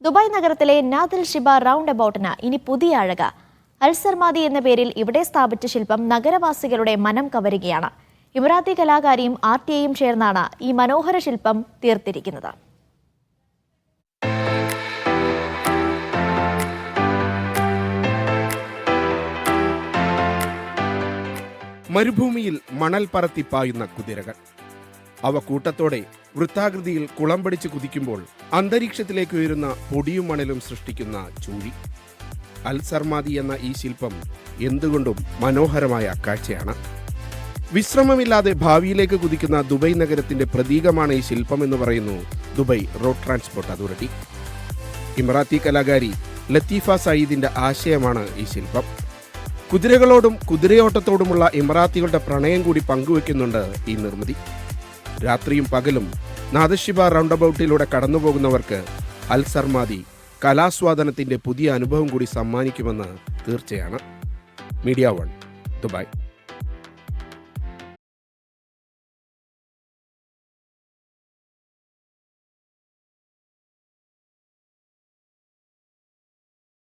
Dubai നഗരത്തിലെ നാദിൽ Shiba round അബൌട്ടിന് ഇനി പുതിയ അഴക. അൽസർമാദി എന്ന പേരിൽ ഇവിടെ സ്ഥാപിച്ച ശില്പം നഗരവാസികളുടെ മനം കവരുകയാണ്. ഇമറാത്തി കലാകാരിയും ആർട്ടിയയും ചേർന്നാണ് ഈ മനോഹര ശില്പം തീർത്തിരിക്കുന്നത്. മരുഭൂമിയിൽ മണൽ പറത്തി പായുന്ന കുതിരകൾ. അവ കൂട്ടത്തോടെ വൃത്താകൃതിയിൽ കുളം പിടിച്ച് കുതിക്കുമ്പോൾ അന്തരീക്ഷത്തിലേക്ക് ഉയരുന്ന പൊടിയും മണലും സൃഷ്ടിക്കുന്ന ചൂഴി. അൽസർമാദി എന്ന ഈ ശില്പം എന്തുകൊണ്ടും മനോഹരമായ കാഴ്ചയാണ്. വിശ്രമമില്ലാതെ ഭാവിയിലേക്ക് കുതിക്കുന്ന ദുബായ് നഗരത്തിന്റെ പ്രതീകമാണ് ഈ ശില്പം എന്ന് പറയുന്നു ദുബായ് റോഡ് ട്രാൻസ്പോർട്ട് അതോറിറ്റി. ഇമറാത്തി കലാകാരി ലത്തീഫ സയീദിന്റെ ആശയമാണ് ഈ ശില്പം. കുതിരകളോടും കുതിരയോട്ടത്തോടുമുള്ള ഇമറാത്തികളുടെ പ്രണയം കൂടി പങ്കുവെക്കുന്നുണ്ട് ഈ നിർമ്മിതി. രാത്രിയും പകലും നാദിൽ ഷിബ റൗണ്ട് അബൌട്ടിലൂടെ കടന്നുപോകുന്നവർക്ക് അൽസർമാദി കലാസ്വാദനത്തിന്റെ പുതിയ അനുഭവം കൂടി സമ്മാനിക്കുമെന്ന് തീർച്ചയാണ്. Media 1 Dubai.